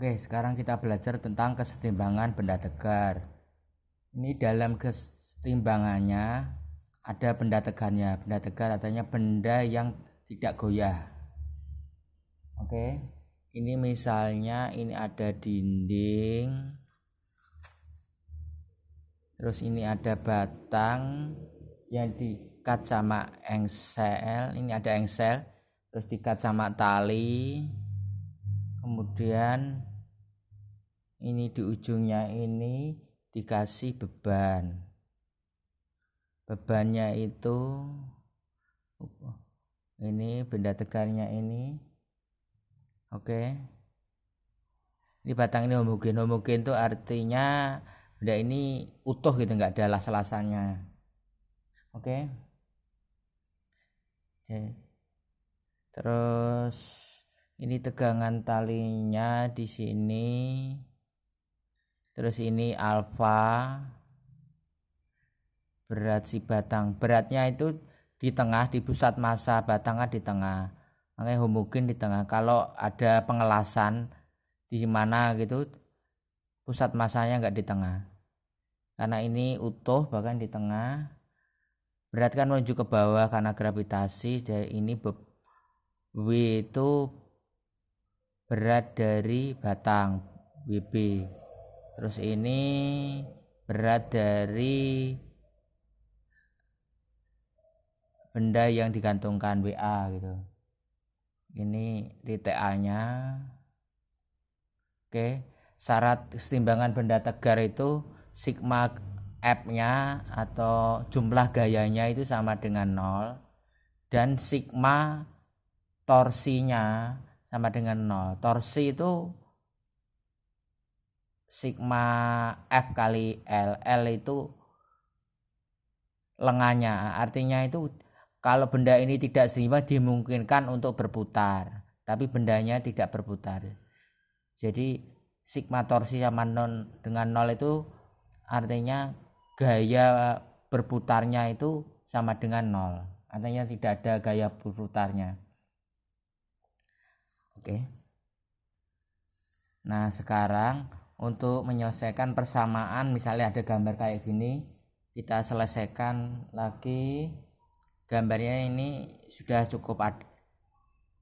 Oke, sekarang kita belajar tentang kesetimbangan benda tegar. Ini dalam kesetimbangannya ada benda tegarnya. Benda tegar artinya benda yang tidak goyah. Oke, ini misalnya ini ada dinding, terus ini ada batang yang diikat sama engsel. Ini ada engsel, terus diikat sama tali. Kemudian ini di ujungnya ini dikasih beban. Bebannya itu ini benda tegarnya ini. Oke. Ini batang ini homogen. Homogen itu artinya benda ini utuh gitu, enggak ada las-lasannya. Oke. Terus ini tegangan talinya di sini. Terus ini alfa, berat si batang. Beratnya itu di tengah, di pusat massa batangnya di tengah. Makanya homogen di tengah. Kalau ada pengelasan di mana gitu, pusat massanya enggak di tengah. Karena ini utuh bahkan di tengah. Berat kan menuju ke bawah karena gravitasi. Jadi ini W itu berat dari batang, WB. Terus ini berat dari benda yang digantungkan, WA gitu. Ini titik A-nya. Oke, syarat kesetimbangan benda tegar itu sigma F-nya atau jumlah gayanya itu sama dengan 0 dan sigma torsinya sama dengan 0. Torsi itu sigma F kali L. L itu lengannya. Artinya itu kalau benda ini tidak seimbang dimungkinkan untuk berputar, tapi bendanya tidak berputar. Jadi sigma torsi sama dengan 0 itu artinya gaya berputarnya itu sama dengan 0. Artinya tidak ada gaya berputarnya. Oke. Nah, sekarang untuk menyelesaikan persamaan, misalnya ada gambar kayak gini, kita selesaikan lagi. Gambarnya ini sudah cukup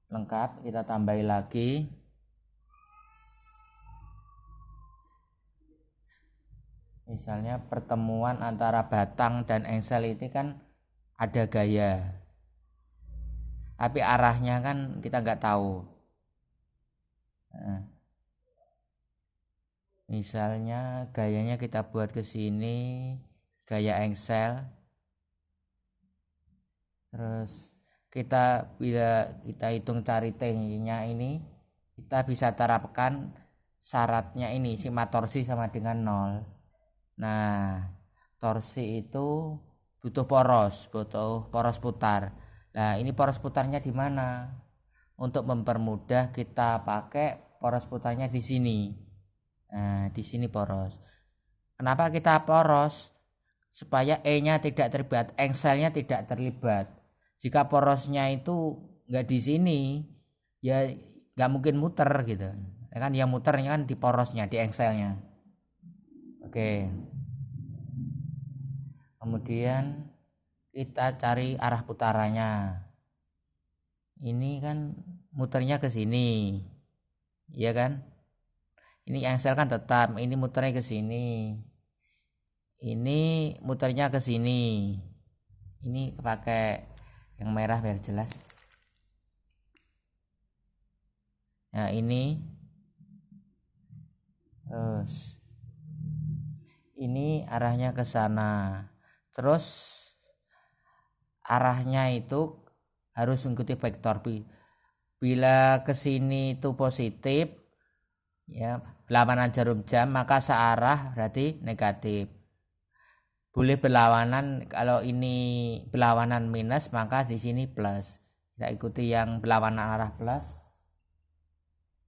lengkap, kita tambahi lagi. Misalnya pertemuan antara batang dan engsel ini kan ada gaya, tapi arahnya kan kita nggak tahu. Nah, misalnya gayanya kita buat ke sini, gaya engsel. Terus bila kita hitung cari T-nya ini, kita bisa terapkan syaratnya ini, sigma torsi sama dengan 0. Nah, torsi itu butuh poros putar. Nah, ini poros putarnya di mana? Untuk mempermudah kita pakai poros putarnya di sini. Nah, di sini poros. Kenapa kita poros? Supaya E-nya tidak terlibat, engselnya tidak terlibat. Jika porosnya itu nggak di sini, ya nggak mungkin muter gitu. Ya kan yang muternya kan di porosnya, di engselnya. Oke. Kemudian kita cari arah putarannya. Ini kan muternya ke sini, ya kan? Ini engsel kan tetap, ini muternya ke sini. Ini muternya ke sini. Ini pakai yang merah biar jelas. Nah, ini terus ini arahnya ke sana. Terus arahnya itu harus mengikuti vektor. Bila ke sini itu positif, ya, berlawanan jarum jam, maka searah berarti negatif. Boleh berlawanan, kalau ini berlawanan minus maka di sini plus. Kita ikuti yang berlawanan arah plus.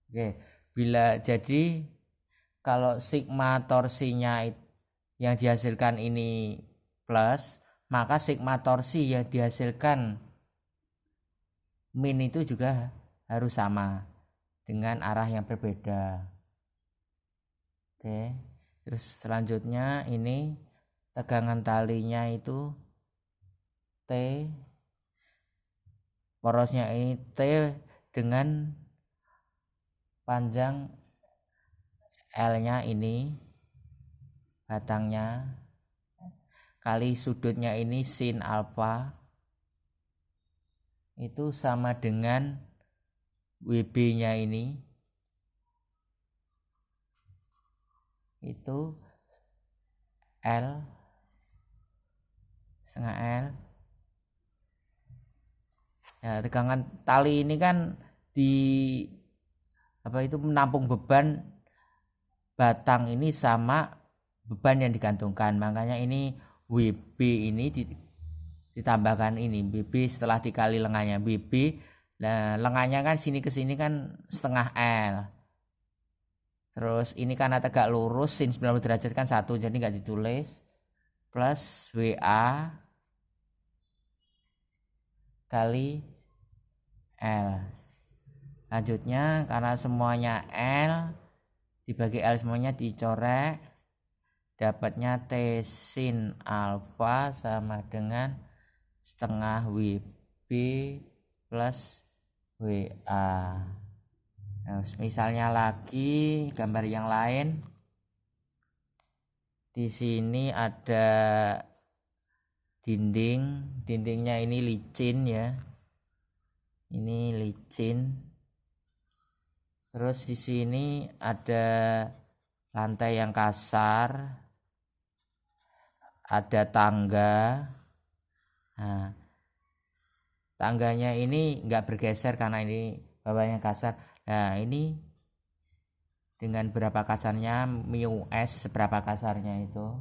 Oke, bila jadi kalau sigma torsinya yang dihasilkan ini plus, maka sigma torsi yang dihasilkan min itu juga harus sama dengan arah yang berbeda. Oke, terus selanjutnya ini tegangan talinya itu T, porosnya ini T dengan panjang L nya ini batangnya kali sudutnya ini sin alfa itu sama dengan WB nya ini itu L setengah L. Ya, tegangan tali ini kan di itu menampung beban batang ini sama beban yang digantungkan, makanya ini WB ini ditambahkan ini BB setelah dikali lengannya BB. Nah, lengannya kan sini ke sini kan setengah L. Terus ini karena tegak lurus sin 90 derajat kan 1, jadi nggak ditulis, plus WA kali L. Lanjutnya karena semuanya L dibagi L semuanya dicorek, dapatnya T sin alfa sama dengan setengah WB plus WA. Nah, misalnya lagi gambar yang lain. Di sini ada dindingnya ini licin ya. Ini licin. Terus di sini ada lantai yang kasar. Ada tangga. Nah, tangganya ini enggak bergeser karena ini bawahnya kasar. Nah, ini dengan berapa kasarnya mu s, seberapa kasarnya itu.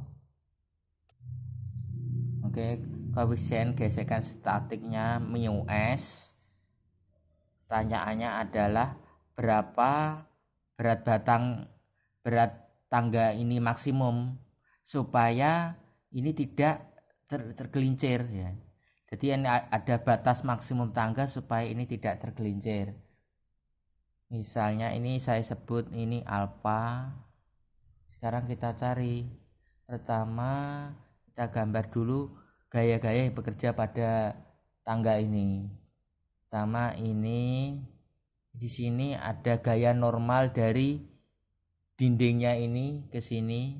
Oke, koefisien gesekan statiknya mu s. Pertanyaannya adalah berapa berat tangga ini maksimum supaya ini tidak tergelincir ya. Jadi ada batas maksimum tangga supaya ini tidak tergelincir. Misalnya ini saya sebut ini alfa. Sekarang kita cari. Pertama kita gambar dulu gaya-gaya yang bekerja pada tangga ini. Pertama ini di sini ada gaya normal dari dindingnya ini ke sini.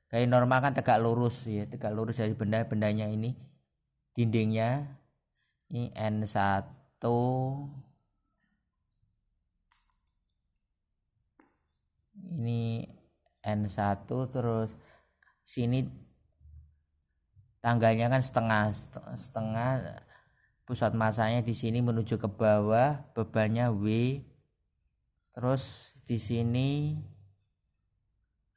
Gaya normal kan tegak lurus ya, tegak lurus dari benda-bendanya ini. Dindingnya ini N1 ini N1, terus sini tangganya kan setengah pusat masanya di sini menuju ke bawah, bebannya W. Terus di sini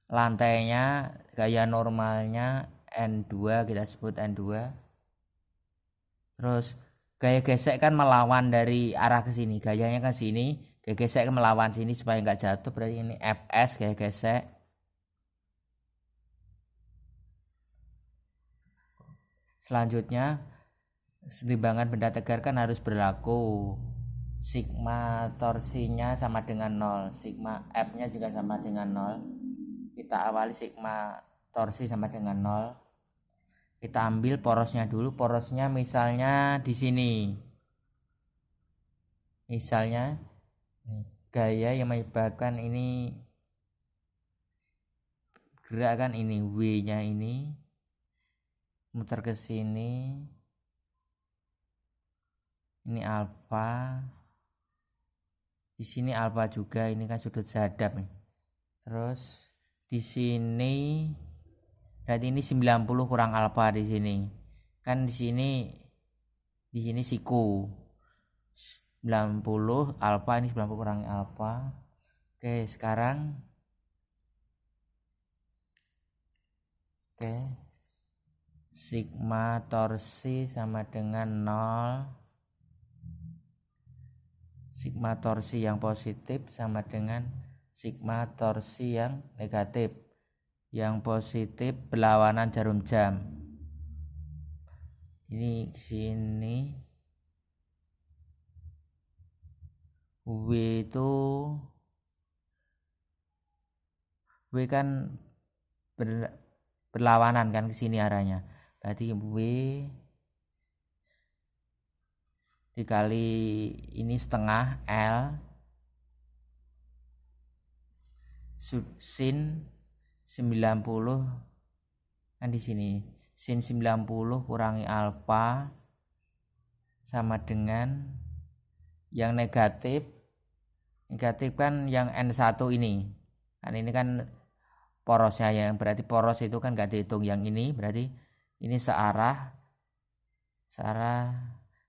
lantainya gaya normalnya N2, kita sebut N2. Terus gaya gesek kan melawan dari arah ke sini, gayanya kan sini, gaya gesek kan melawan sini supaya nggak jatuh, berarti ini Fs gaya gesek. Selanjutnya setimbangan benda tegar kan harus berlaku. Sigma torsinya sama dengan 0, sigma F nya juga sama dengan 0. Kita awali sigma torsi sama dengan 0. Kita ambil porosnya dulu. Porosnya misalnya di sini. Misalnya gaya yang menyebabkan ini gerakan ini W-nya ini muter ke sini. Ini alfa. Di sini alfa juga, ini kan sudut hadap nih. Terus di sini berarti ini 90 kurang alfa di sini. Kan di sini siku. 90 alfa, ini 90 kurang alfa. Oke, sekarang sigma torsi sama dengan 0. Sigma torsi yang positif sama dengan sigma torsi yang negatif. Yang positif berlawanan jarum jam. Ini sini W itu W kan berlawanan kan ke sini arahnya. Berarti W dikali ini setengah L sin 90 kan di sini. Sin 90 kurangi alfa sama dengan yang negatif kan yang N1 ini. Kan ini kan porosnya ya, berarti poros itu kan gak dihitung. Yang ini berarti ini searah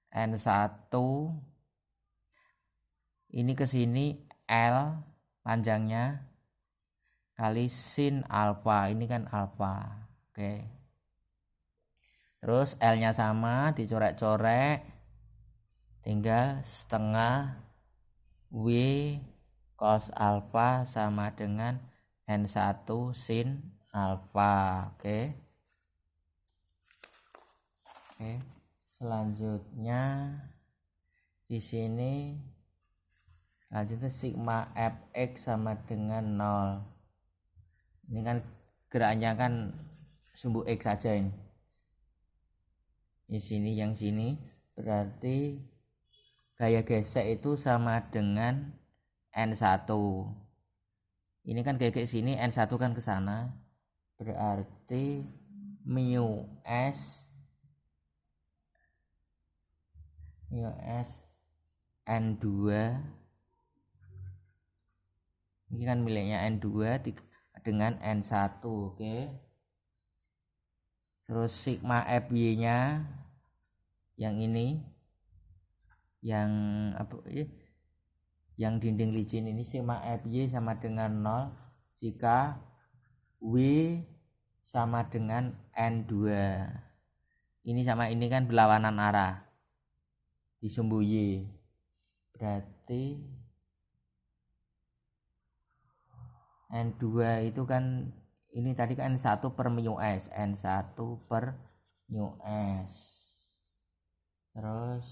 N1 ini ke sini L panjangnya kali sin alfa, ini kan alfa. Oke. Terus L-nya sama, dicorek-corek, tinggal setengah W cos alfa sama dengan N1 sin alfa. Oke. Selanjutnya di sini selanjutnya sigma fx sama dengan 0. Ini kan geraknya kan sumbu x saja ini. Di sini yang sini berarti gaya gesek itu sama dengan N1. Ini kan kayak sini, N1 kan ke sana. Berarti mu S N2 ini kan miliknya N2 dengan N1. Oke. Terus sigma FY nya yang ini yang apa ya, yang dinding licin ini, sigma FY sama dengan 0 jika W sama dengan N2. Ini sama ini kan berlawanan arah di sumbu Y. Berarti N2 itu kan ini tadi kan N1 per mu S, N1 per mu S. Terus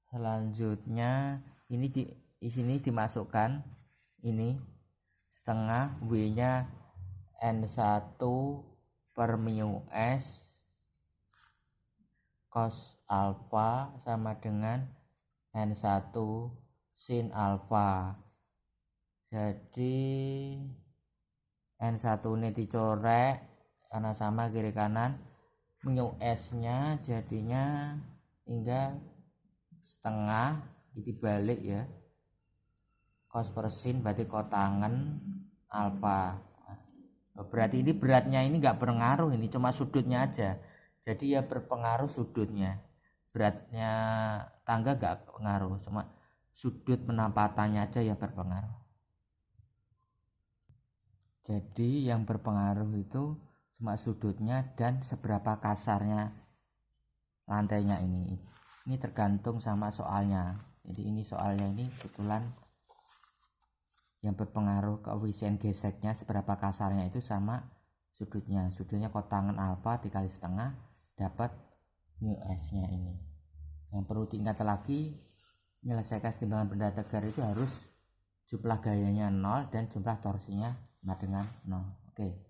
selanjutnya ini di sini dimasukkan ini setengah W nya N1 per mu S cos alfa sama dengan N1 sin alfa. Jadi N1 ini dicorek karena sama kiri kanan, mu S nya jadinya tinggal setengah dibalik ya, cos per sin berarti kotangen alfa. Berarti ini beratnya ini enggak berpengaruh, ini cuma sudutnya aja. Jadi ya berpengaruh sudutnya. Beratnya tangga enggak pengaruh, cuma sudut penampatannya aja ya berpengaruh. Jadi yang berpengaruh itu cuma sudutnya dan seberapa kasarnya lantainya ini. Ini tergantung sama soalnya. Jadi ini soalnya ini kebetulan yang berpengaruh koefisien geseknya seberapa kasarnya itu sama sudutnya. Sudutnya kotangen alfa dikali setengah dapat mu S nya ini. Yang perlu diingat lagi, menyelesaikan timbangan benda tegar itu harus jumlah gayanya 0 dan jumlah torsinya sama dengan 0. Oke.